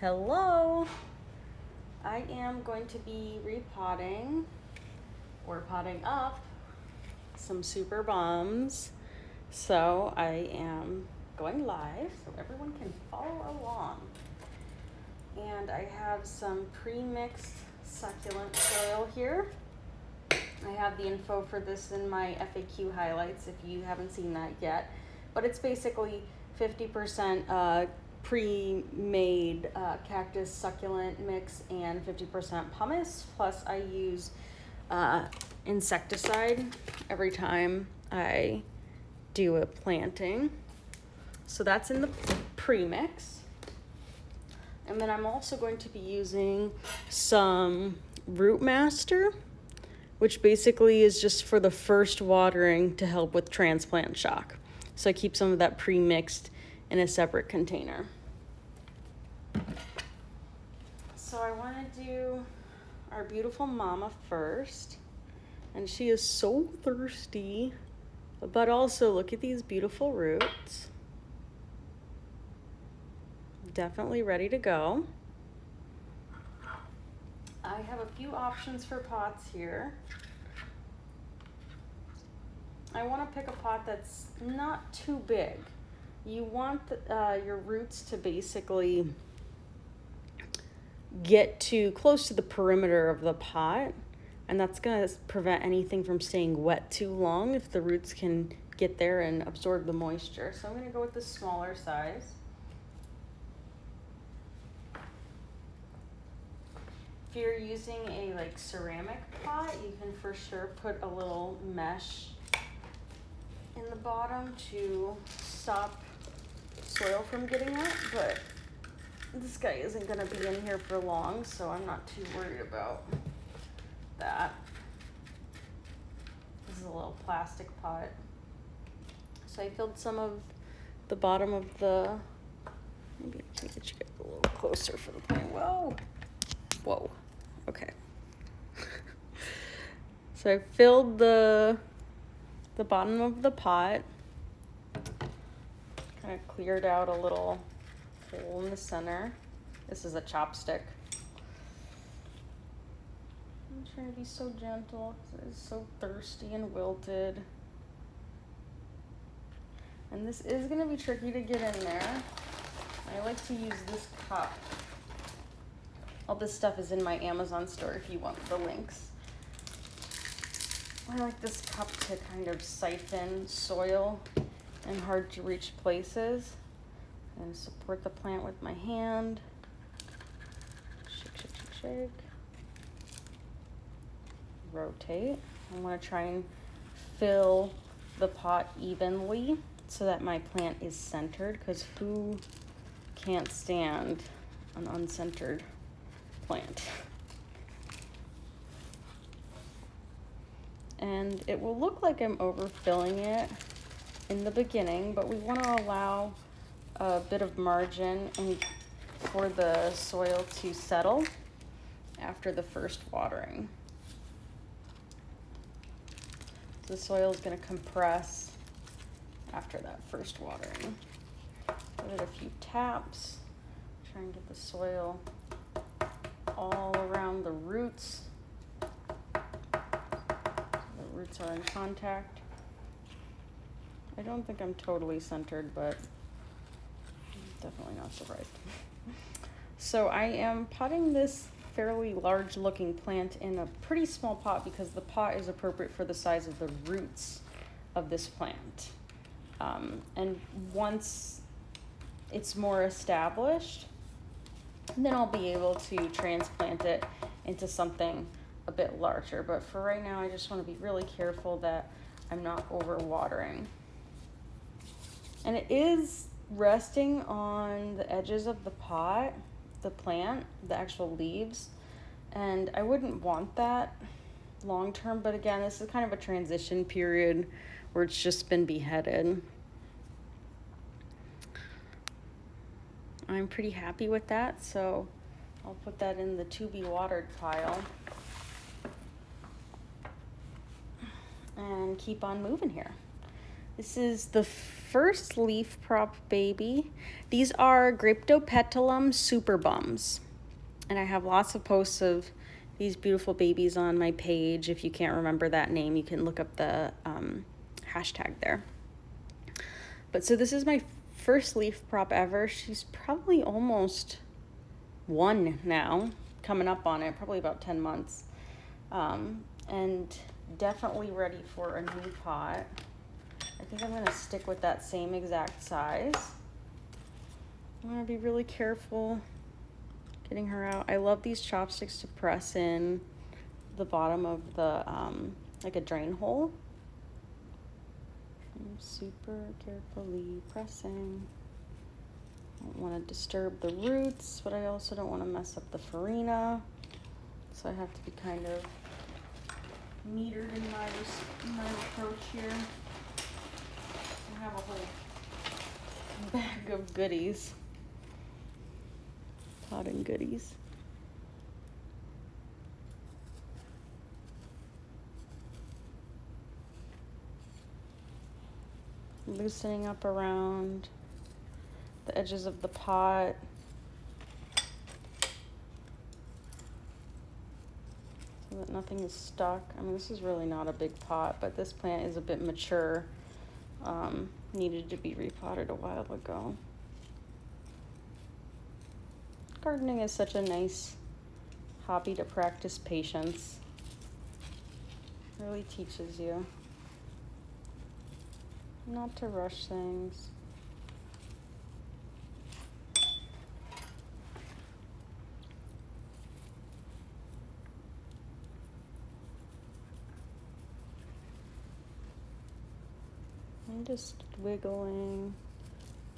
Hello! I am going to be repotting or potting up some Superbums. So I am going live so everyone can follow along. And I have some pre-mixed succulent soil here. I have the info for this in my FAQ highlights if you haven't seen that yet. But it's basically 50% pre-made cactus succulent mix and 50% pumice. Plus I use insecticide every time I do a planting. So that's in the pre-mix. And then I'm also going to be using some Root Master, which basically is just for the first watering to help with transplant shock. So I keep some of that pre-mixed in a separate container. So I want to do our beautiful mama first. And she is so thirsty. But also look at these beautiful roots. Definitely ready to go. I have a few options for pots here. I want to pick a pot that's not too big. You want your roots to basically get to close to the perimeter of the pot, and that's going to prevent anything from staying wet too long if the roots can get there and absorb the moisture. So I'm going to go with the smaller size. If you're using a ceramic pot, you can for sure put a little mesh in the bottom to stop soil from getting out, but this guy isn't going to be in here for long, so I'm not too worried about that. This is a little plastic pot. So I filled some of the bottom of the, maybe I can get you guys a little closer for the plant. Whoa, okay. So I filled the bottom of the pot, kind of cleared out a little hole in the center. This is a chopstick. I'm trying to be so gentle because it is so thirsty and wilted. And this is going to be tricky to get in there. I like to use this cup. All this stuff is in my Amazon store if you want the links. I like this cup to kind of siphon soil in hard to reach places and support the plant with my hand. Shake, shake, shake, shake. Rotate. I want to try and fill the pot evenly so that my plant is centered, because who can't stand an uncentered plant? And it will look like I'm overfilling it in the beginning, but we want to allow a bit of margin and for the soil to settle after the first watering. The soil is going to compress after that first watering. Give it a few taps. Try and get the soil all around the roots. The roots are in contact. I don't think I'm totally centered, but I'm definitely not surprised. So I am potting this fairly large looking plant in a pretty small pot because the pot is appropriate for the size of the roots of this plant. And once it's more established, then I'll be able to transplant it into something a bit larger. But for right now, I just want to be really careful that I'm not over watering. And it is resting on the edges of the pot, the plant, the actual leaves. And I wouldn't want that long term, but again, this is kind of a transition period where it's just been beheaded. I'm pretty happy with that, so I'll put that in the to be watered pile and keep on moving here. This is the first leaf prop baby. These are Graptopetalum Superbums. And I have lots of posts of these beautiful babies on my page. If you can't remember that name, you can look up the hashtag there. But so this is my first leaf prop ever. She's probably almost 1 now, coming up on it, probably about 10 months. And definitely ready for a new pot. I think I'm gonna stick with that same exact size. I'm gonna be really careful getting her out. I love these chopsticks to press in the bottom of the, like a drain hole. I'm super carefully pressing. I don't want to disturb the roots, but I also don't want to mess up the farina. So I have to be kind of metered in my approach here. I have a whole bag of goodies. Potting goodies. Loosening up around the edges of the pot. So that nothing is stuck. I mean, this is really not a big pot, but this plant is a bit mature. Needed to be repotted a while ago. Gardening is such a nice hobby to practice patience. It really teaches you not to rush things. I'm just wiggling,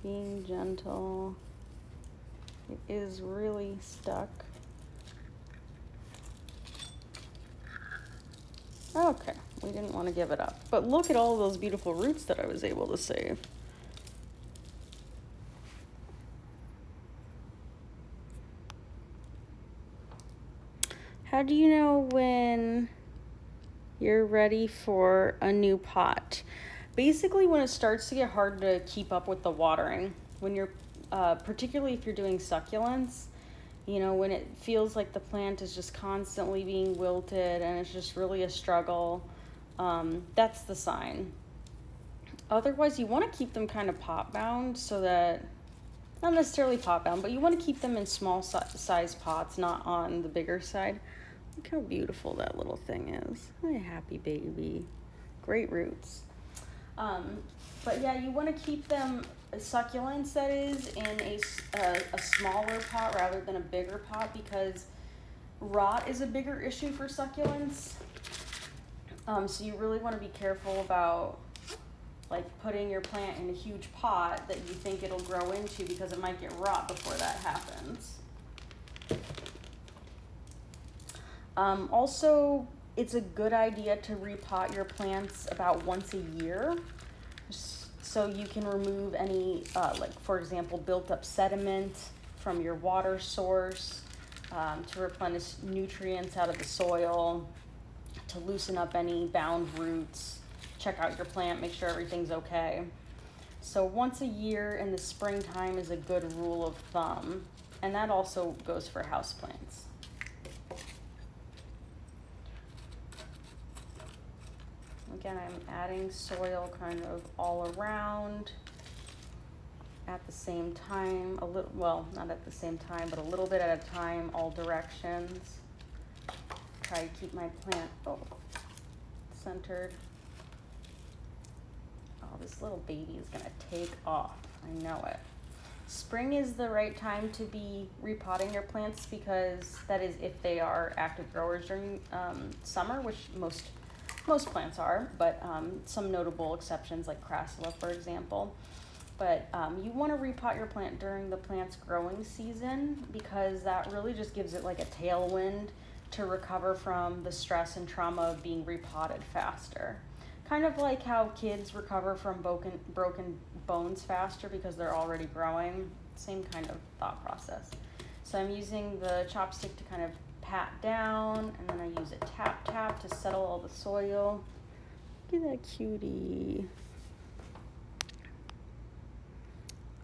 being gentle. It is really stuck. Okay, we didn't want to give it up. But look at all those beautiful roots that I was able to save. How do you know when you're ready for a new pot? Basically, when it starts to get hard to keep up with the watering, when you're, particularly if you're doing succulents, you know, when it feels like the plant is just constantly being wilted and it's just really a struggle, that's the sign. Otherwise, you want to keep them kind of pot bound so that, not necessarily pot bound, but you want to keep them in small size pots, not on the bigger side. Look how beautiful that little thing is. My happy baby. Great roots. But yeah, you want to keep them, succulents that is, in a smaller pot rather than a bigger pot, because rot is a bigger issue for succulents. So you really want to be careful about like putting your plant in a huge pot that you think it'll grow into, because it might get rot before that happens. Also, it's a good idea to repot your plants about once a year, so you can remove any, like for example, built up sediment from your water source, to replenish nutrients out of the soil, to loosen up any bound roots, check out your plant, make sure everything's okay. So once a year in the springtime is a good rule of thumb, and that also goes for houseplants. Again, I'm adding soil kind of all around at the same time, a little, well, not at the same time, but a little bit at a time, all directions. Try to keep my plant, centered. Oh, this little baby is gonna take off, I know it. Spring is the right time to be repotting your plants, because that is if they are active growers during summer, which most plants are, but some notable exceptions like crassula, for example. But you want to repot your plant during the plant's growing season, because that really just gives it like a tailwind to recover from the stress and trauma of being repotted faster. Kind of like how kids recover from broken bones faster because they're already growing. Same kind of thought process. So I'm using the chopstick to kind of pat down, and then I use a tap to settle all the soil. Look at that cutie.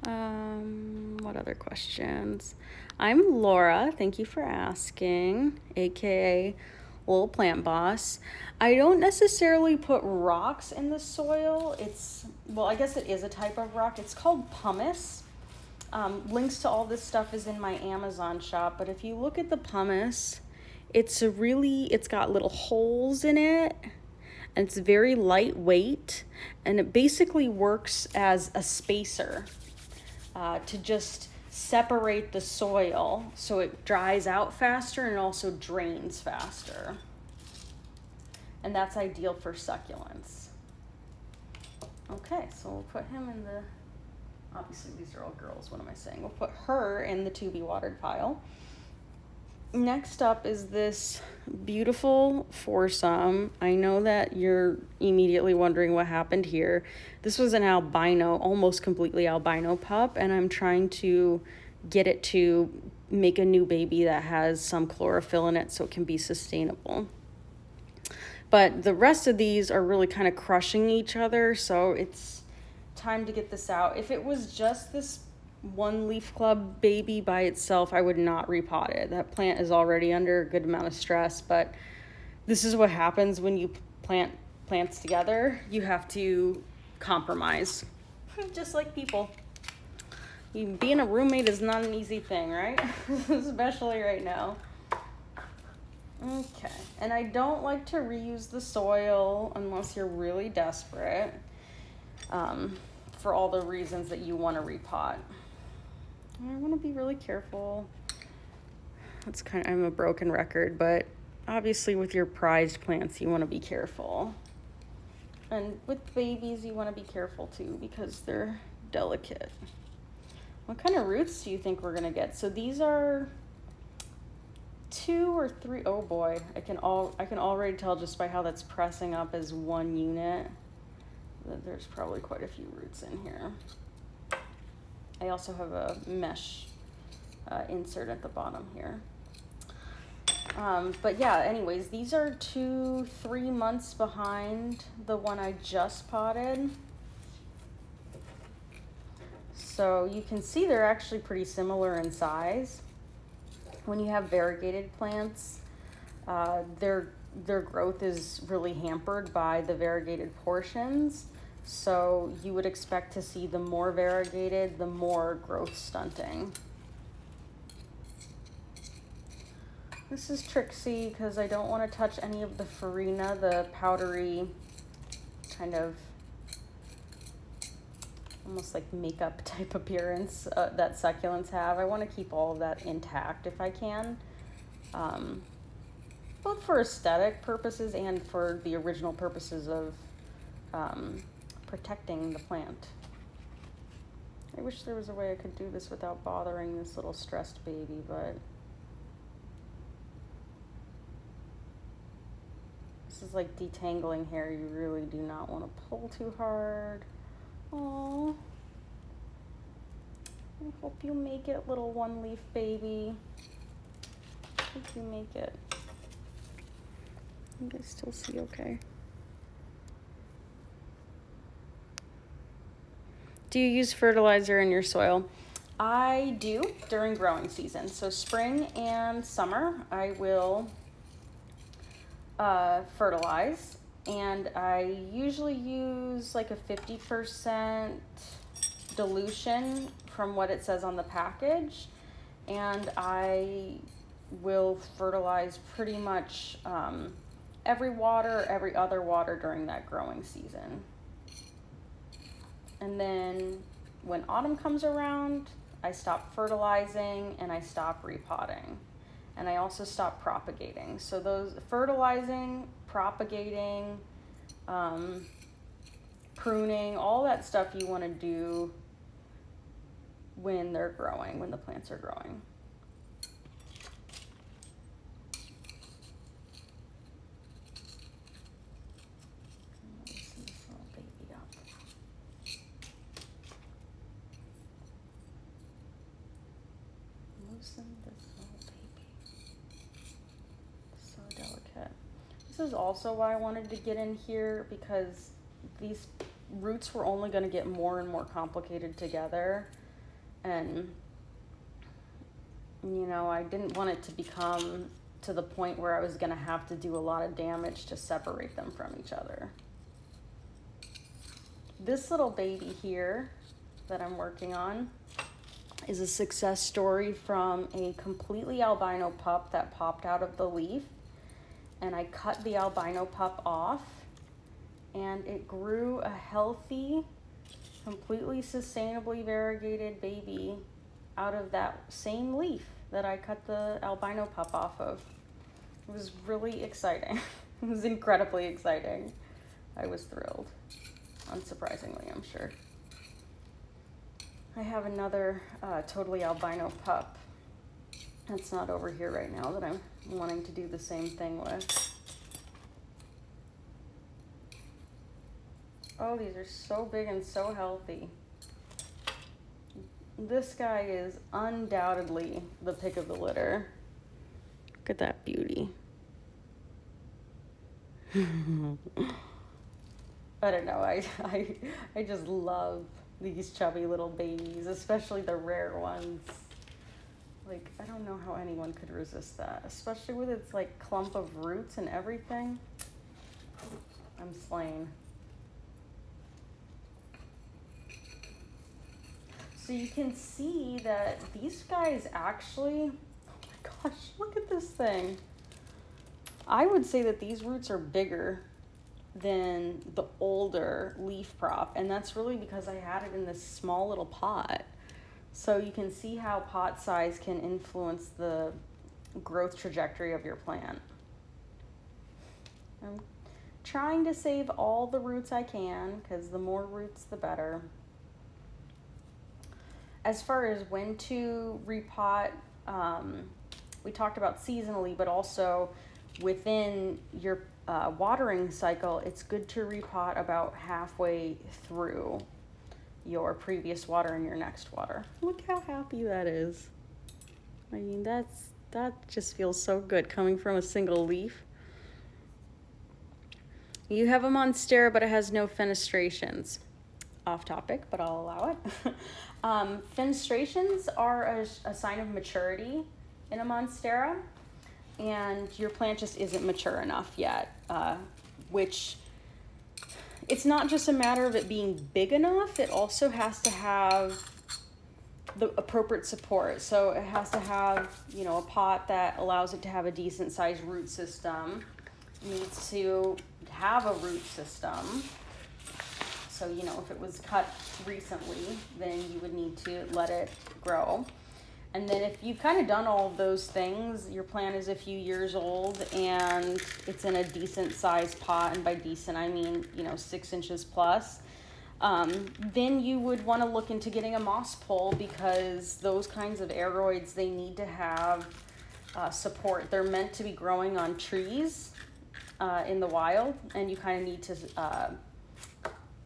What other questions? I'm Laura. Thank you for asking, aka Little Plant Boss. I don't necessarily put rocks in the soil. Well, I guess it is a type of rock. It's called pumice. Links to all this stuff is in my Amazon shop, but if you look at the pumice, it's got little holes in it, and it's very lightweight, and it basically works as a spacer to just separate the soil so it dries out faster and also drains faster. And that's ideal for succulents. Okay, so we'll put him in the, obviously these are all girls, what am I saying? We'll put her in the to be watered pile. Next up is this beautiful foursome. I know that you're immediately wondering what happened here. This was an albino, almost completely albino pup, and I'm trying to get it to make a new baby that has some chlorophyll in it so it can be sustainable. But the rest of these are really kind of crushing each other, so it's time to get this out. If it was just this one leaf club baby by itself, I would not repot it. That plant is already under a good amount of stress, but this is what happens when you plant plants together. You have to compromise, just like people. Being a roommate is not an easy thing, right? Especially right now. Okay, and I don't like to reuse the soil unless you're really desperate, for all the reasons that you want to repot. I want to be really careful. I'm a broken record, but obviously with your prized plants, you want to be careful. And with babies, you want to be careful too because they're delicate. What kind of roots do you think we're going to get? So these are 2 or 3, oh boy, I can already tell just by how that's pressing up as one unit that there's probably quite a few roots in here. I also have a mesh insert at the bottom here. But yeah, anyways, these are 2-3 months behind the one I just potted. So you can see they're actually pretty similar in size. When you have variegated plants, their growth is really hampered by the variegated portions. So you would expect to see the more variegated, the more growth stunting. This is Trixie because I don't want to touch any of the farina, the powdery kind of almost like makeup type appearance that succulents have. I want to keep all of that intact if I can, both for aesthetic purposes and for the original purposes of protecting the plant. I wish there was a way I could do this without bothering this little stressed baby, but this is like detangling hair. You really do not want to pull too hard. Oh, I hope you make it, little one leaf baby. Hope you make it. You guys still see okay? Do you use fertilizer in your soil? I do during growing season. So spring and summer, I will fertilize, and I usually use like a 50% dilution from what it says on the package, and I will fertilize pretty much every other water during that growing season. And then when autumn comes around, I stop fertilizing and I stop repotting. And I also stop propagating. So those fertilizing, propagating, pruning, all that stuff you want to do when they're growing, when the plants are growing. This is also why I wanted to get in here, because these roots were only going to get more and more complicated together. And, you know, I didn't want it to become to the point where I was going to have to do a lot of damage to separate them from each other. This little baby here that I'm working on is a success story from a completely albino pup that popped out of the leaf. And I cut the albino pup off, and it grew a healthy, completely sustainably variegated baby out of that same leaf that I cut the albino pup off of. It was really exciting. It was incredibly exciting. I was thrilled, unsurprisingly, I'm sure. I have another totally albino pup that's not over here right now that I'm wanting to do the same thing with. Oh, these are so big and so healthy. This guy is undoubtedly the pick of the litter. Look at that beauty. I don't know, I just love these chubby little babies, especially the rare ones. Like, I don't know how anyone could resist that, especially with its like clump of roots and everything. I'm slain. So you can see that these guys actually, oh my gosh, look at this thing. I would say that these roots are bigger than the older leaf prop, and that's really because I had it in this small little pot. So you can see how pot size can influence the growth trajectory of your plant. I'm trying to save all the roots I can, because the more roots, the better. As far as when to repot, we talked about seasonally, but also within your watering cycle, it's good to repot about halfway through your previous water and your next water. Look how happy that is. I mean, that just feels so good coming from a single leaf. You have a monstera, but it has no fenestrations. Off topic, but I'll allow it. Fenestrations are a sign of maturity in a monstera, and your plant just isn't mature enough yet, which it's not just a matter of it being big enough, it also has to have the appropriate support. So it has to have, you know, a pot that allows it to have a decent sized root system. It needs to have a root system. So, you know, if it was cut recently, then you would need to let it grow. And then if you've kind of done all of those things, your plant is a few years old and it's in a decent sized pot, and by decent I mean, you know, 6 inches plus, then you would want to look into getting a moss pole, because those kinds of aroids, they need to have support. They're meant to be growing on trees in the wild, and you kind of need to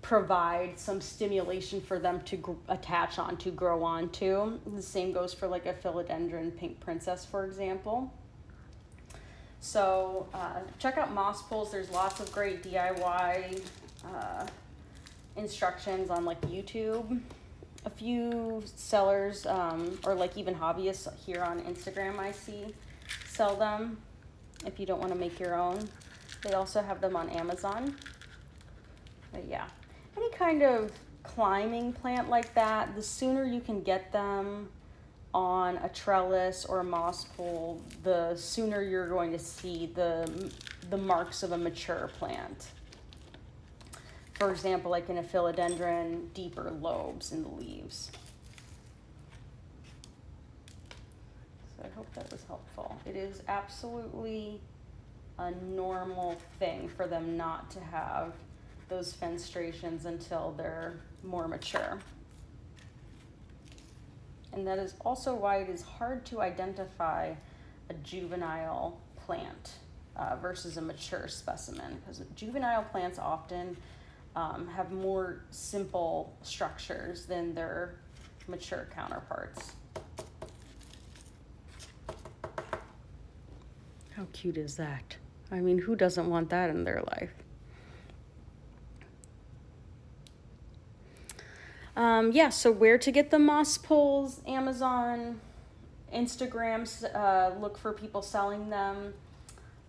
provide some stimulation for them to attach onto, grow onto. The same goes for like a philodendron pink princess, for example. So check out moss poles. There's lots of great DIY instructions on like YouTube. A few sellers or like even hobbyists here on Instagram I see sell them if you don't want to make your own. They also have them on Amazon. But yeah, any kind of climbing plant like that, the sooner you can get them on a trellis or a moss pole, the sooner you're going to see the marks of a mature plant. For example, like in a philodendron, deeper lobes in the leaves. So I hope that was helpful. It is absolutely a normal thing for them not to have those fenestrations until they're more mature. And that is also why it is hard to identify a juvenile plant versus a mature specimen, because juvenile plants often have more simple structures than their mature counterparts. How cute is that? I mean, who doesn't want that in their life? Yeah, so where to get the moss pulls, Amazon, Instagrams, look for people selling them.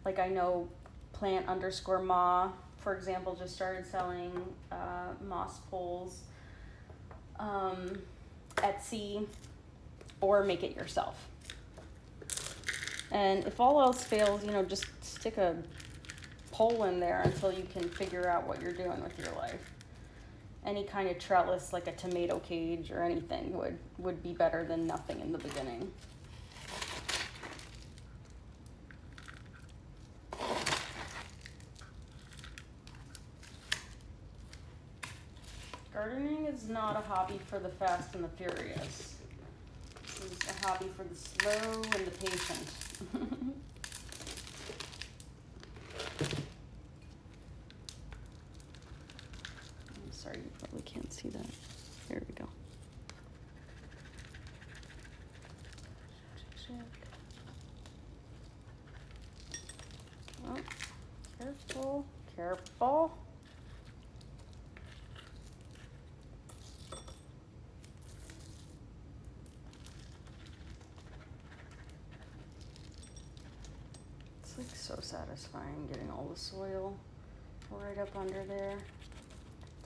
Like I know plant_ma, for example, just started selling moss pulls. Etsy, or make it yourself. And if all else fails, just stick a pole in there until you can figure out what you're doing with your life. Any kind of trellis, like a tomato cage or anything, would be better than nothing in the beginning. Gardening is not a hobby for the fast and the furious. This is a hobby for the slow and the patient. I'm sorry, you probably can't see that. There we go. Oh, careful, careful. It's like so satisfying getting all the soil right up under there.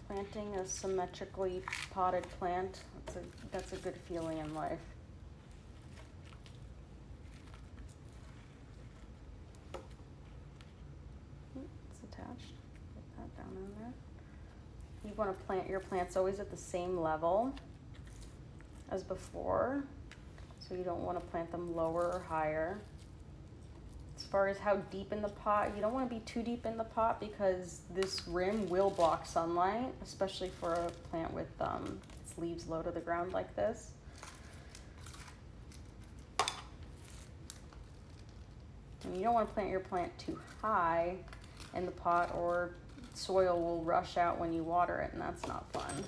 Planting a symmetrically potted plant, that's a good feeling in life. It's attached. Put that down in there. You want to plant your plants always at the same level as before, so you don't want to plant them lower or higher. As far as how deep in the pot, you don't want to be too deep in the pot because this rim will block sunlight, especially for a plant with its leaves low to the ground like this. And you don't want to plant your plant too high in the pot or soil will rush out when you water it, and that's not fun.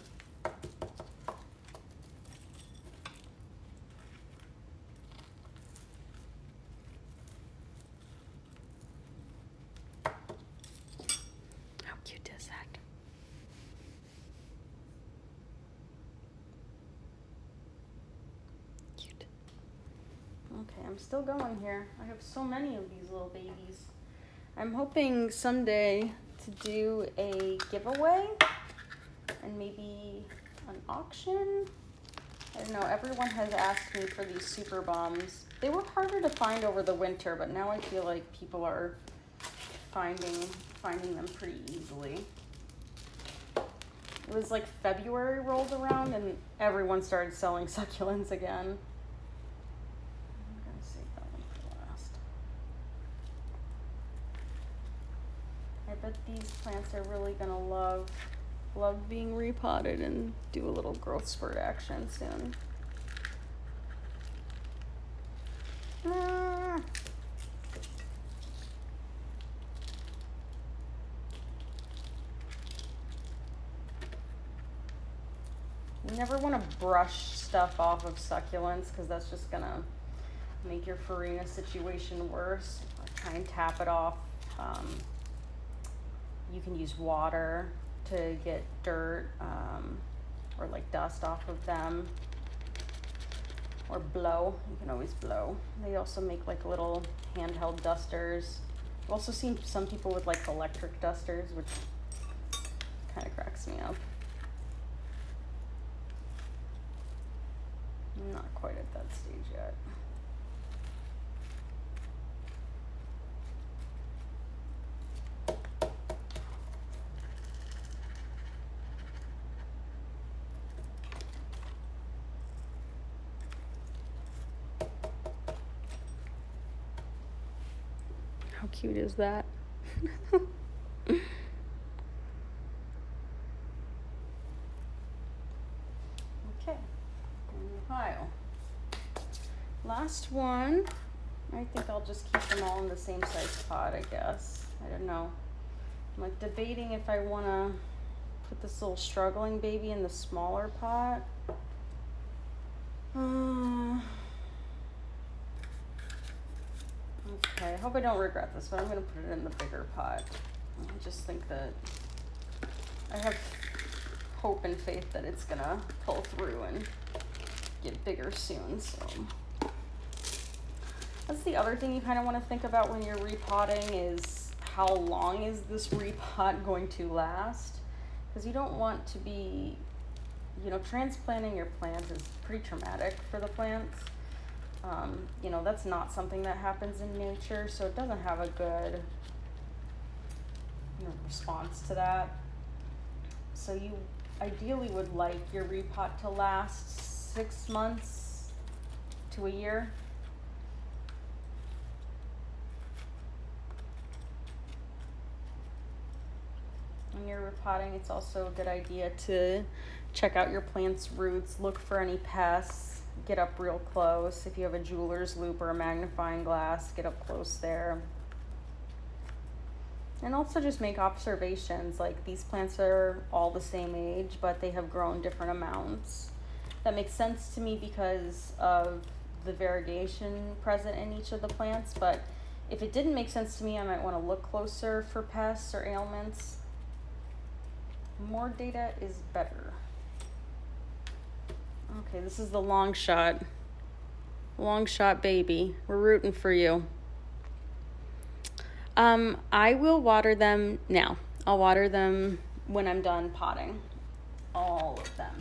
Okay, I'm still going here. I have so many of these little babies. I'm hoping someday to do a giveaway and maybe an auction. I don't know, everyone has asked me for these Superbums. They were harder to find over the winter, but now I feel like people are finding them pretty easily. It was like February rolled around and everyone started selling succulents again. I bet these plants are really gonna love being repotted and do a little growth spurt action soon. You never want to brush stuff off of succulents because that's just gonna make your farina situation worse. Try and tap it off. You can use water to get dirt or like dust off of them, or blow. You can always blow. They also make like little handheld dusters. I've also seen some people with like electric dusters, which kind of cracks me up. I'm not quite at that stage yet. How cute is that? Okay. In the pile. Last one. I think I'll just keep them all in the same size pot, I guess. I don't know. I'm like debating if I want to put this little struggling baby in the smaller pot. Okay, I hope I don't regret this, but I'm going to put it in the bigger pot. I just think that I have hope and faith that it's gonna pull through and get bigger soon. So that's the other thing you kind of want to think about when you're repotting, is how long is this repot going to last? Because you don't want to be, you know, transplanting your plants is pretty traumatic for the plants. You know, that's not something that happens in nature, so it doesn't have a good, you know, response to that. So you ideally would like your repot to last 6 months to a year. When you're repotting, it's also a good idea to check out your plant's roots, look for any pests, get up real close. If you have a jeweler's loupe or a magnifying glass, get up close there. And also just make observations, like these plants are all the same age, but they have grown different amounts. That makes sense to me because of the variegation present in each of the plants, but if it didn't make sense to me, I might want to look closer for pests or ailments. More data is better. Okay, this is the long shot. Long shot baby. We're rooting for you. I will water them now. I'll water them when I'm done potting. All of them.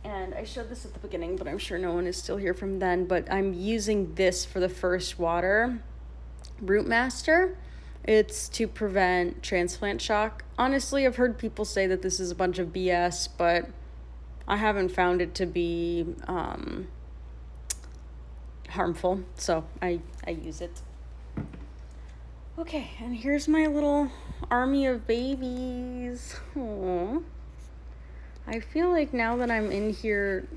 And I showed this at the beginning, but I'm sure no one is still here from then. But I'm using this for the first water. Root Master. It's to prevent transplant shock. Honestly, I've heard people say that this is a bunch of BS, but I haven't found it to be harmful, so I use it. Okay, and here's my little army of babies. Aww. I feel like now that I'm in here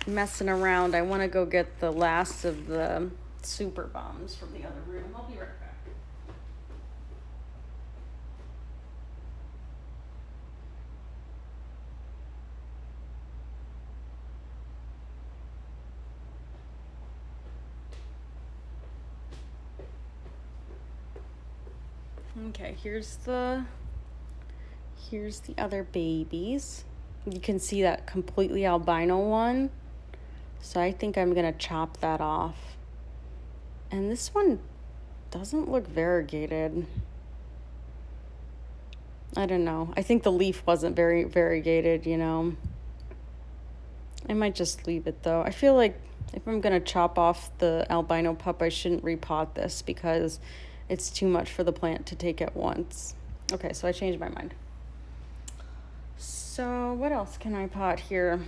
messing around, I want to go get the last of the Superbums from the other room. I'll be right back. Okay, here's the other babies. You can see that completely albino one. So I think I'm gonna chop that off. And this one doesn't look variegated. I don't know. I think the leaf wasn't very variegated, you know. I might just leave it though. I feel like if I'm gonna chop off the albino pup, I shouldn't repot this because it's too much for the plant to take at once. Okay, so I changed my mind. So what else can I pot here?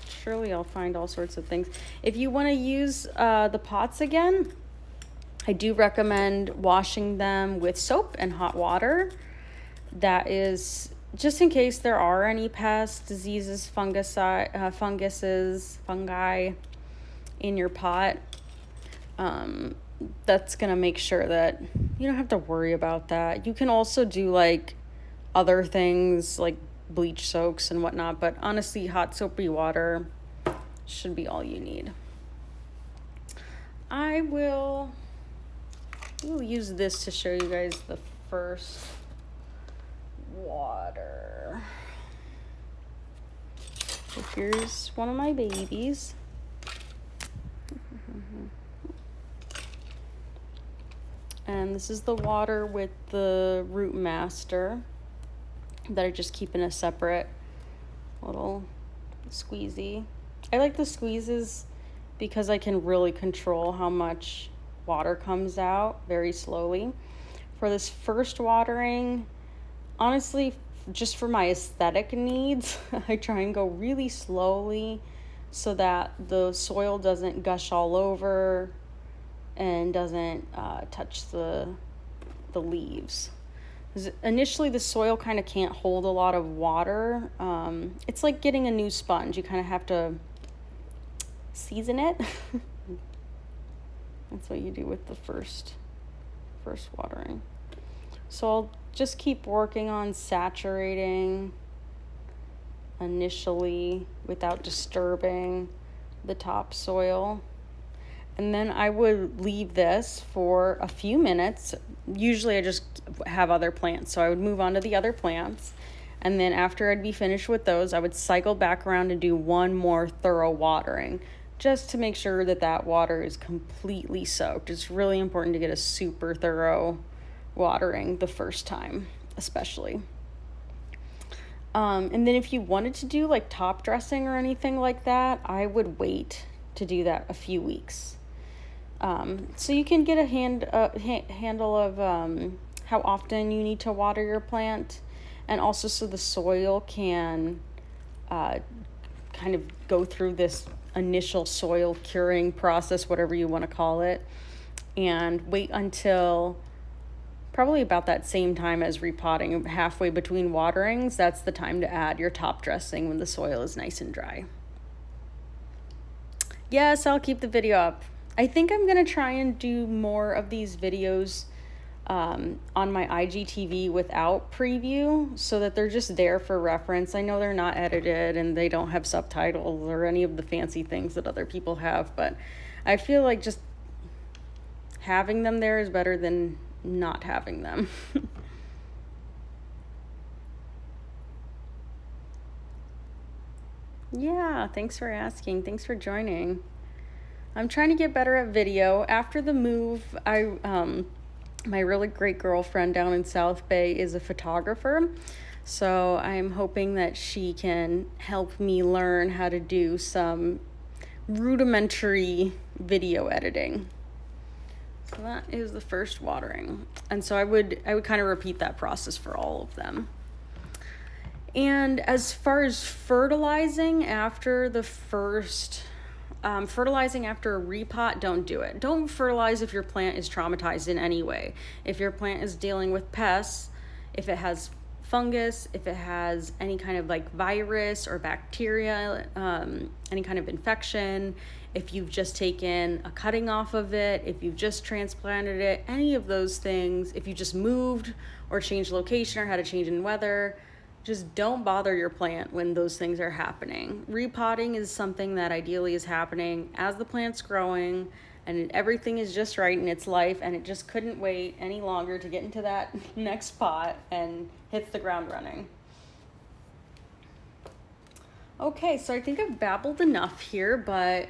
Surely I'll find all sorts of things. If you want to use the pots again, I do recommend washing them with soap and hot water. That is just in case there are any pests, diseases, fungi in your pot. That's gonna make sure that you don't have to worry about that. You can also do like other things like bleach soaks and whatnot, but honestly, hot soapy water should be all you need. I will use this to show you guys the first water. So here's one of my babies. And this is the water with the Root Master that I just keep in a separate little squeezy. I like the squeezes because I can really control how much water comes out very slowly. For this first watering, honestly, just for my aesthetic needs, I try and go really slowly so that the soil doesn't gush all over and doesn't touch the leaves. Initially, the soil kind of can't hold a lot of water. It's like getting a new sponge. You kind of have to season it. That's what you do with the first watering. So I'll just keep working on saturating initially without disturbing the topsoil. And then I would leave this for a few minutes. Usually I just have other plants, so I would move on to the other plants. And then after I'd be finished with those, I would cycle back around and do one more thorough watering, just to make sure that that water is completely soaked. It's really important to get a super thorough watering the first time, especially. And then if you wanted to do like top dressing or anything like that, I would wait to do that a few weeks. So you can get a handle of how often you need to water your plant, and also so the soil can kind of go through this initial soil curing process, whatever you want to call it, and wait until probably about that same time as repotting, halfway between waterings. That's the time to add your top dressing when the soil is nice and dry. Yes, I'll keep the video up. I think I'm going to try and do more of these videos on my IGTV without preview, so that they're just there for reference. I know they're not edited and they don't have subtitles or any of the fancy things that other people have, but I feel like just having them there is better than not having them. Yeah, thanks for asking. Thanks for joining. I'm trying to get better at video. After the move, my really great girlfriend down in South Bay is a photographer, so I'm hoping that she can help me learn how to do some rudimentary video editing. So that is the first watering. And so I would kind of repeat that process for all of them. And as far as fertilizing after the first, fertilizing after a repot, don't do it. Don't fertilize if your plant is traumatized in any way. If your plant is dealing with pests, if it has fungus, if it has any kind of like virus or bacteria, any kind of infection, if you've just taken a cutting off of it, if you've just transplanted it, any of those things, if you just moved or changed location or had a change in weather, just don't bother your plant when those things are happening. Repotting is something that ideally is happening as the plant's growing and everything is just right in its life, and it just couldn't wait any longer to get into that next pot and hits the ground running. Okay, so I think I've babbled enough here, but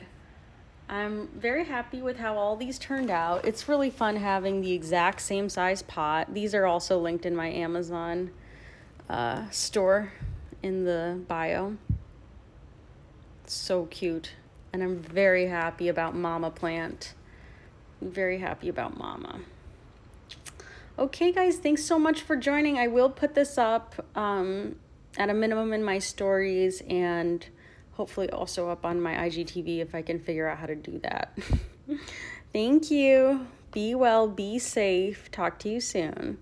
I'm very happy with how all these turned out. It's really fun having the exact same size pot. These are also linked in my Amazon store in the bio. So cute. And I'm very happy about Mama Plant. Very happy about Mama. Okay, guys, thanks so much for joining. I will put this up at a minimum in my stories, and hopefully also up on my IGTV if I can figure out how to do that. Thank you. Be well, be safe. Talk to you soon.